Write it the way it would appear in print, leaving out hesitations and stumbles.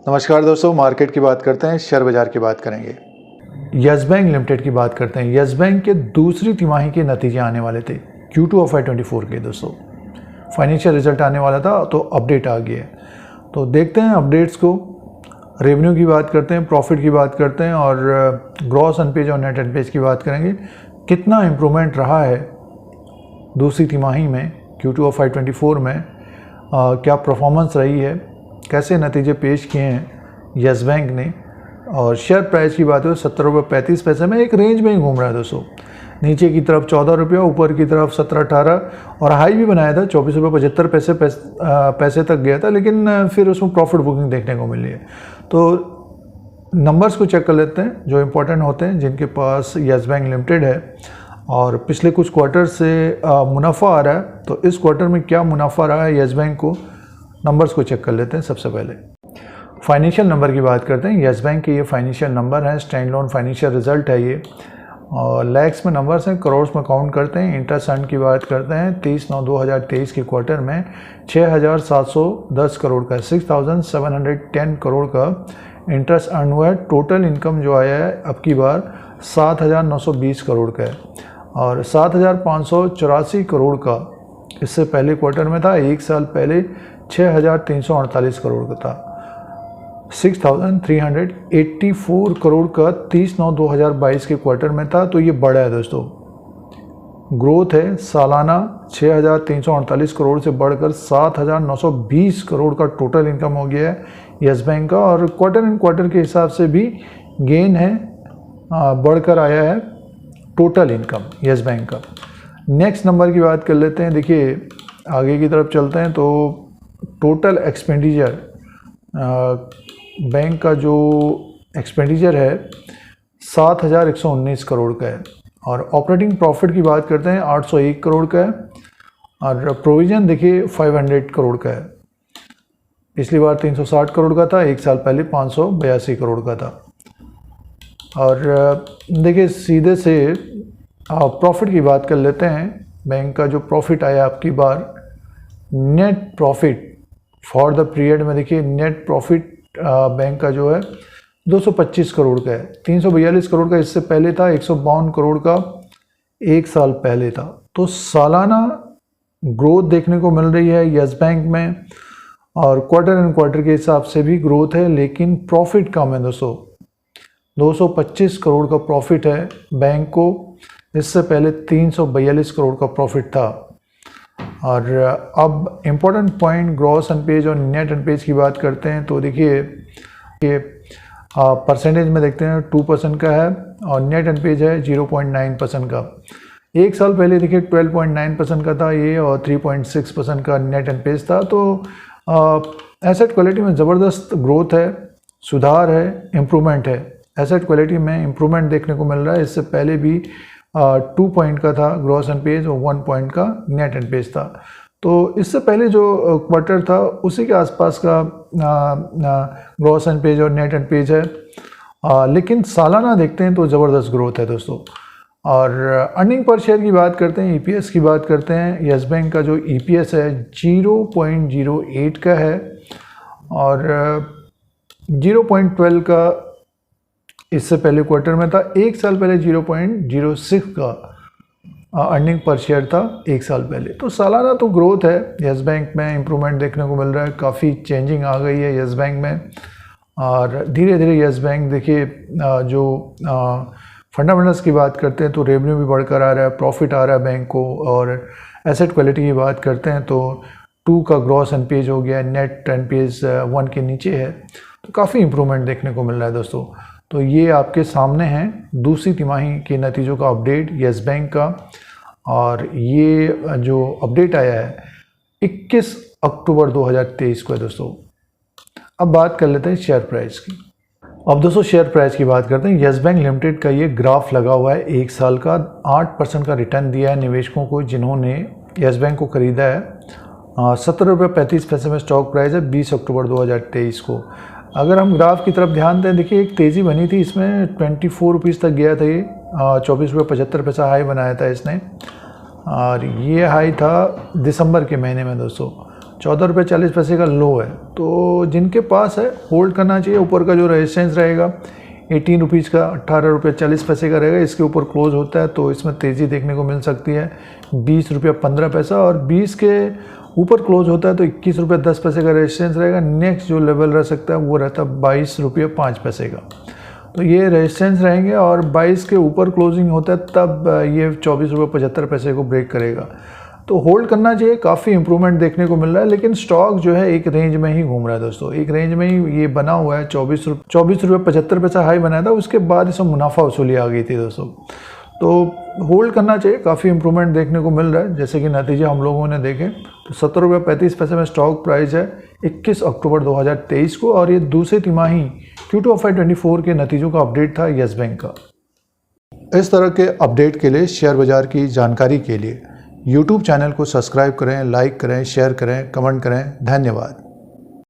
नमस्कार दोस्तों, मार्केट की बात करते हैं, शेयर बाजार की बात करेंगे। यस बैंक लिमिटेड की बात करते हैं। यस बैंक के दूसरी तिमाही के नतीजे आने वाले थे Q2 ऑफ FY24 के। दोस्तों फाइनेंशियल रिजल्ट आने वाला था तो अपडेट आ गया है, तो देखते हैं अपडेट्स को। रेवेन्यू की बात करते हैं, प्रॉफिट की बात करते हैं और ग्रॉस अनपेज और नेट अनपेज की बात करेंगे। कितना इम्प्रूवमेंट रहा है दूसरी तिमाही में Q2 ऑफ FY24 में, क्या परफॉर्मेंस रही है, कैसे नतीजे पेश किए हैं यस बैंक ने। और शेयर प्राइस की बात है 17.35 में एक रेंज में ही घूम रहा है दोस्तों। नीचे की तरफ 14 रुपया, ऊपर की तरफ 17-18 और हाई भी बनाया था 24.75 पैसे तक गया था, लेकिन फिर उसमें प्रॉफिट बुकिंग देखने को मिली है। तो नंबर्स को चेक कर लेते हैं जो इम्पोर्टेंट होते हैं, जिनके पास यस बैंक लिमिटेड है और पिछले कुछ क्वार्टर से मुनाफा आ रहा है। तो इस क्वार्टर में क्या मुनाफा रहा है यस बैंक को, नंबर्स को चेक कर लेते हैं। सबसे पहले फाइनेंशियल नंबर की बात करते हैं। यस बैंक के ये फाइनेंशियल नंबर हैं, स्टैंड लोन फाइनेंशियल रिजल्ट है ये, और लैक्स में नंबर्स हैं, करोड़ में काउंट करते हैं। इंटरेस्ट अर्न की बात करते हैं 30/9/2023 के क्वार्टर में 6,710 करोड़ का, 6,710 करोड़ का इंटरेस्ट अर्न हुआ है। टोटल इनकम जो आया है अब की बार 7,920 करोड़ का है और 7,584 करोड़ का इससे पहले क्वार्टर में था। एक साल पहले 6,348 करोड़ का था। 6,384 करोड़ का 30/9/2022 के क्वार्टर में था, तो ये बढ़ा है दोस्तों। ग्रोथ है सालाना 6,348 करोड़ से बढ़कर 7,920 करोड़ का टोटल इनकम हो गया है यस बैंक का, और क्वार्टर एंड क्वार्टर के हिसाब से भी गेन है, बढ़कर आया है टोटल इनकम यस बैंक का। नेक्स्ट नंबर की बात कर लेते हैं। देखिए आगे की तरफ चलते हैं तो टोटल एक्सपेंडिचर, बैंक का जो एक्सपेंडिचर है 7,119 करोड़ का है, और ऑपरेटिंग प्रॉफिट की बात करते हैं 801 करोड़ का है, और प्रोविज़न देखिए 500 करोड़ का है। पिछली बार 360 करोड़ का था, एक साल पहले 582 करोड़ का था। और देखिए सीधे से प्रॉफिट की बात कर लेते हैं। बैंक का जो प्रॉफिट आया आपकी बार, net profit for the period में, देखिए नेट प्रॉफिट बैंक का जो है 225 करोड़ का है। 342 करोड़ का इससे पहले था, 152 करोड़ का एक साल पहले था। तो सालाना ग्रोथ देखने को मिल रही है यस बैंक में, और क्वार्टर एंड क्वार्टर के हिसाब से भी ग्रोथ है, लेकिन प्रॉफिट कम है दोस्तों। 225 करोड़ का प्रॉफिट है बैंक को, इससे पहले 342 करोड़ का प्रॉफिट था। और अब इम्पोर्टेंट पॉइंट ग्रॉस अनपेज और नेट अनपेज की बात करते हैं। तो देखिए ये परसेंटेज में देखते हैं 2% का है और नेट अनपेज है 0.9% का। एक साल पहले देखिए 12.9% का था ये, और 3.6% का नेट अनपेज था। तो एसेट क्वालिटी में ज़बरदस्त ग्रोथ है, सुधार है, इम्प्रूवमेंट है। एसेट क्वालिटी में इम्प्रूवमेंट देखने को मिल रहा है। इससे पहले भी 2 पॉइंट का था ग्रॉस एनपीएज और 1 पॉइंट का नेट एनपीएज था। तो इससे पहले जो क्वार्टर था उसी के आसपास का ग्रॉस एनपीएज और नेट एनपीएज है, लेकिन सालाना देखते हैं तो ज़बरदस्त ग्रोथ है दोस्तों। और अर्निंग पर शेयर की बात करते हैं, ईपीएस की बात करते हैं। यस बैंक का जो ईपीएस है 0.08 का है, और 0.12 का इससे पहले क्वार्टर में था। एक साल पहले 0.06 का अर्निंग पर शेयर था एक साल पहले। तो सालाना तो ग्रोथ है यस बैंक में, इम्प्रूवमेंट देखने को मिल रहा है, काफ़ी चेंजिंग आ गई है यस बैंक में। और धीरे धीरे यस बैंक देखिए जो फंडामेंटल्स की बात करते हैं तो रेवेन्यू भी बढ़कर आ रहा है, प्रॉफिट आ रहा है बैंक को। और एसेट क्वालिटी की बात करते हैं तो 2 का ग्रॉस एनपीएज हो गया, नेट एनपीएज 1 के नीचे है। तो काफ़ी इम्प्रूवमेंट देखने को मिल रहा है दोस्तों। तो ये आपके सामने हैं दूसरी तिमाही के नतीजों का अपडेट यस बैंक का, और ये जो अपडेट आया है 21 अक्टूबर 2023 को है दोस्तों। अब बात कर लेते हैं शेयर प्राइस की। अब दोस्तों शेयर प्राइस की बात करते हैं। यस बैंक लिमिटेड का ये ग्राफ लगा हुआ है, एक साल का 8% का रिटर्न दिया है निवेशकों को जिन्होंने यस बैंक को खरीदा है। 17.35 में स्टॉक प्राइस है 20 अक्टूबर 2023 को। अगर हम ग्राफ की तरफ ध्यान दें, देखिए एक तेज़ी बनी थी इसमें, 24 रुपीज़ तक गया था ये, 24.75 हाई बनाया था इसने, और ये हाई था दिसंबर के महीने में दोस्तों। ₹14.40 का लो है, तो जिनके पास है होल्ड करना चाहिए। ऊपर का जो रेजिस्टेंस रहेगा ₹18 का, ₹18.40 का रहेगा, इसके ऊपर क्लोज होता है तो इसमें तेज़ी देखने को मिल सकती है। ₹20.15 और 20 के ऊपर क्लोज होता है तो ₹21.10 का रेजिस्टेंस रहेगा। नेक्स्ट जो लेवल रह सकता है वो रहता है ₹22.05 का, तो ये रेजिस्टेंस रहेंगे। और 22 के ऊपर क्लोजिंग होता है तब ये ₹24.75 को ब्रेक करेगा, तो होल्ड करना चाहिए। काफ़ी इंप्रूवमेंट देखने को मिल रहा है, लेकिन स्टॉक जो है एक रेंज में ही घूम रहा है दोस्तों, एक रेंज में ही ये बना हुआ है। ₹24.75 हाई बनाया था, उसके बाद इसमें मुनाफा वसूली आ गई थी दोस्तों, तो होल्ड करना चाहिए। काफ़ी इंप्रूवमेंट देखने को मिल रहा है, जैसे कि नतीजे हम लोगों ने देखे तो ₹17.35 में स्टॉक प्राइस है 21 अक्टूबर 2023 को, और ये दूसरी तिमाही Q2 FY24 के नतीजों का अपडेट था येस बैंक का। इस तरह के अपडेट के लिए, शेयर बाजार की जानकारी के लिए YouTube चैनल को सब्सक्राइब करें, लाइक करें, शेयर करें, कमेंट करें। धन्यवाद।